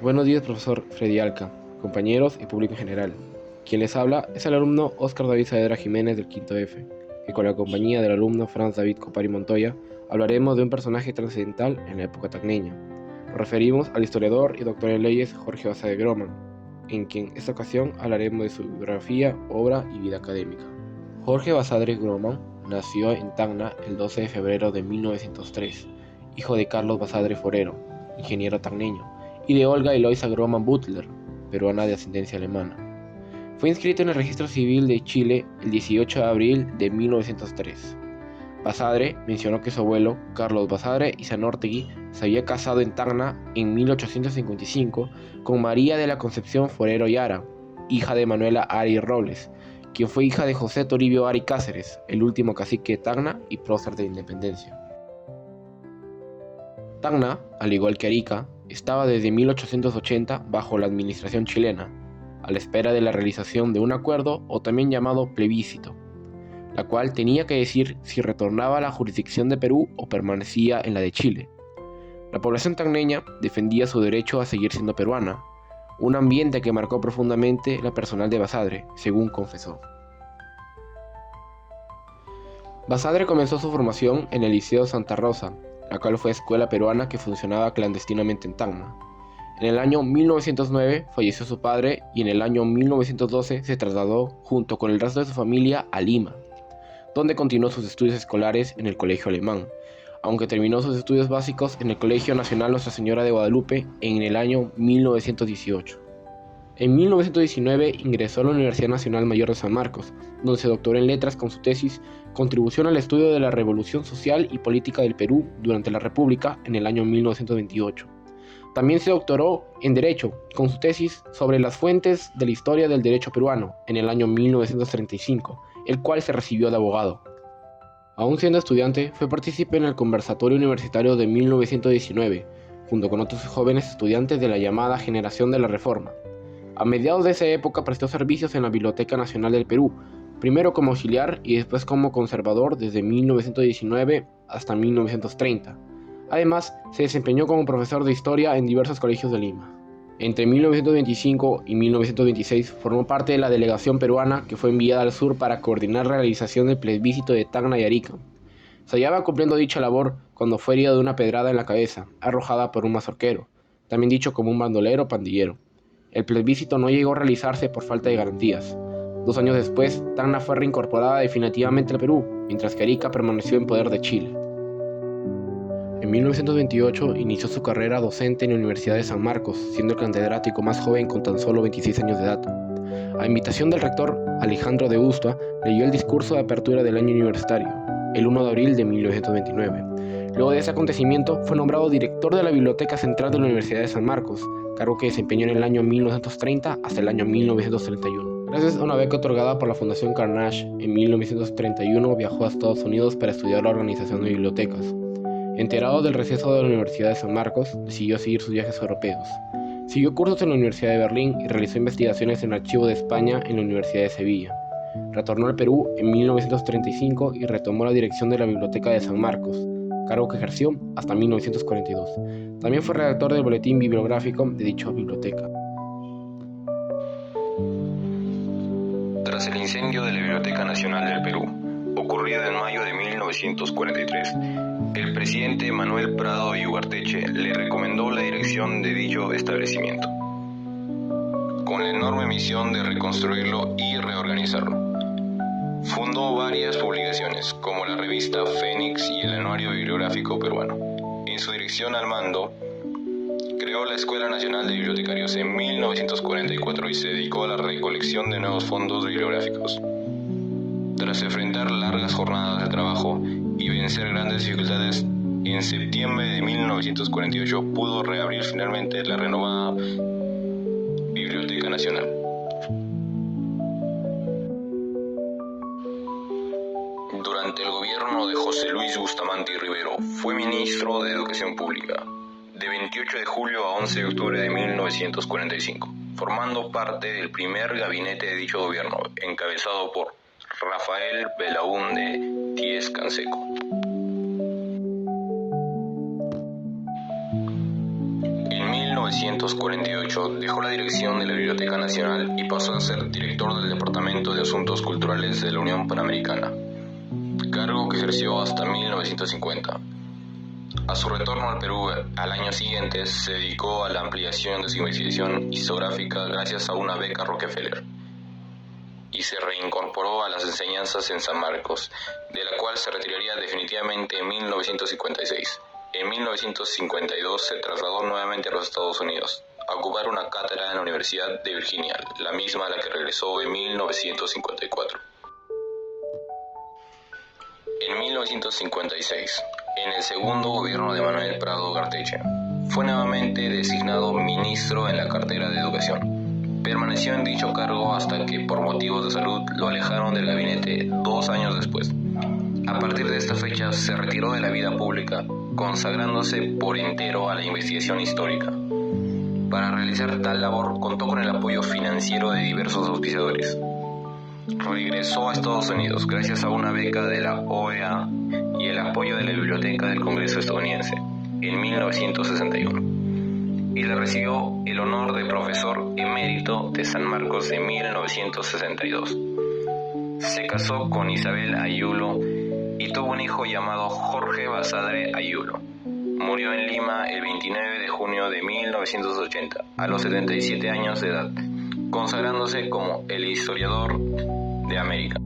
Buenos días, profesor Freddy Alca, compañeros y público en general. Quien les habla es el alumno Óscar David Saavedra Jiménez del quinto F, que con la compañía del alumno Franz David Copari Montoya hablaremos de un personaje trascendental en la época tacneña. Nos referimos al historiador y doctor en leyes Jorge Basadre Groman, en quien esta ocasión hablaremos de su biografía, obra y vida académica. Jorge Basadre Groman nació en Tacna el 12 de febrero de 1903, hijo de Carlos Basadre Forero, ingeniero tacneño, y de Olga Eloisa Groman Butler, peruana de ascendencia alemana. Fue inscrito en el Registro Civil de Chile el 18 de abril de 1903. Basadre mencionó que su abuelo, Carlos Basadre Izanórtegui, se había casado en Tacna en 1855 con María de la Concepción Forero y Ara, hija de Manuela Ari Robles, quien fue hija de José Toribio Ari Cáceres, el último cacique de Tacna y prócer de la independencia. Tacna, al igual que Arica, estaba desde 1880 bajo la administración chilena, a la espera de la realización de un acuerdo o también llamado plebiscito, la cual tenía que decir si retornaba a la jurisdicción de Perú o permanecía en la de Chile. La población tacneña defendía su derecho a seguir siendo peruana, un ambiente que marcó profundamente la personal de Basadre, según confesó. Basadre comenzó su formación en el Liceo Santa Rosa, la cual fue escuela peruana que funcionaba clandestinamente en Tacna. En el año 1909 falleció su padre y en el año 1912 se trasladó junto con el resto de su familia a Lima, donde continuó sus estudios escolares en el Colegio Alemán, aunque terminó sus estudios básicos en el Colegio Nacional Nuestra Señora de Guadalupe en el año 1918. En 1919 ingresó a la Universidad Nacional Mayor de San Marcos, donde se doctoró en letras con su tesis Contribución al estudio de la Revolución Social y Política del Perú durante la República en el año 1928. También se doctoró en Derecho con su tesis sobre las fuentes de la historia del derecho peruano en el año 1935, el cual se recibió de abogado. Aún siendo estudiante, fue partícipe en el Conversatorio Universitario de 1919, junto con otros jóvenes estudiantes de la llamada Generación de la Reforma. A mediados de esa época prestó servicios en la Biblioteca Nacional del Perú, primero como auxiliar y después como conservador desde 1919 hasta 1930. Además, se desempeñó como profesor de historia en diversos colegios de Lima. Entre 1925 y 1926 formó parte de la delegación peruana que fue enviada al sur para coordinar la realización del plebiscito de Tacna y Arica. Se hallaba cumpliendo dicha labor cuando fue herido de una pedrada en la cabeza, arrojada por un mazorquero, también dicho como un bandolero o pandillero. El plebiscito no llegó a realizarse por falta de garantías. 2 años después, Tacna fue reincorporada definitivamente al Perú, mientras que Arica permaneció en poder de Chile. En 1928 inició su carrera docente en la Universidad de San Marcos, siendo el catedrático más joven con tan solo 26 años de edad. A invitación del rector, Alejandro de Ustua, leyó el discurso de apertura del año universitario, el 1 de abril de 1929. Luego de ese acontecimiento, fue nombrado director de la Biblioteca Central de la Universidad de San Marcos, cargo que desempeñó en el año 1930 hasta el año 1931. Gracias a una beca otorgada por la Fundación Carnegie, en 1931 viajó a Estados Unidos para estudiar la organización de bibliotecas. Enterado del receso de la Universidad de San Marcos, decidió seguir sus viajes europeos. Siguió cursos en la Universidad de Berlín y realizó investigaciones en el Archivo de España en la Universidad de Sevilla. Retornó al Perú en 1935 y retomó la dirección de la Biblioteca de San Marcos, cargo que ejerció hasta 1942. También fue redactor del boletín bibliográfico de dicha biblioteca. Tras el incendio de la Biblioteca Nacional del Perú, ocurrido en mayo de 1943, el presidente Manuel Prado y Ugarteche le recomendó la dirección de dicho establecimiento, con la enorme misión de reconstruirlo y reorganizarlo. Fundó varias publicaciones, como la revista Fénix y el Anuario Bibliográfico Peruano. En su dirección al mando, creó la Escuela Nacional de Bibliotecarios en 1944 y se dedicó a la recolección de nuevos fondos bibliográficos. Tras enfrentar largas jornadas de trabajo y vencer grandes dificultades, en septiembre de 1948 pudo reabrir finalmente la renovada Biblioteca Nacional. Durante el gobierno de José Luis Bustamante y Rivero, fue ministro de Educación Pública, de 28 de julio a 11 de octubre de 1945, formando parte del primer gabinete de dicho gobierno, encabezado por Rafael Belaúnde Tíez Canseco. En 1948 dejó la dirección de la Biblioteca Nacional y pasó a ser director del Departamento de Asuntos Culturales de la Unión Panamericana, cargo que ejerció hasta 1950. A su retorno al Perú al año siguiente se dedicó a la ampliación de su investigación historiográfica gracias a una beca Rockefeller y se reincorporó a las enseñanzas en San Marcos, de la cual se retiraría definitivamente en 1956. En 1952 se trasladó nuevamente a los Estados Unidos a ocupar una cátedra en la Universidad de Virginia, la misma a la que regresó en 1954. En 1956, en el segundo gobierno de Manuel Prado Ugarteche, fue nuevamente designado ministro en la cartera de Educación. Permaneció en dicho cargo hasta que, por motivos de salud, lo alejaron del gabinete 2 años después. A partir de esta fecha se retiró de la vida pública, consagrándose por entero a la investigación histórica. Para realizar tal labor contó con el apoyo financiero de diversos auspiciadores. Regresó a Estados Unidos gracias a una beca de la OEA y el apoyo de la Biblioteca del Congreso estadounidense en 1961. Y le recibió el honor de profesor emérito de San Marcos en 1962. Se casó con Isabel Ayulo y tuvo un hijo llamado Jorge Basadre Ayulo. Murió en Lima el 29 de junio de 1980, a los 77 años de edad, consagrándose como el historiador de América.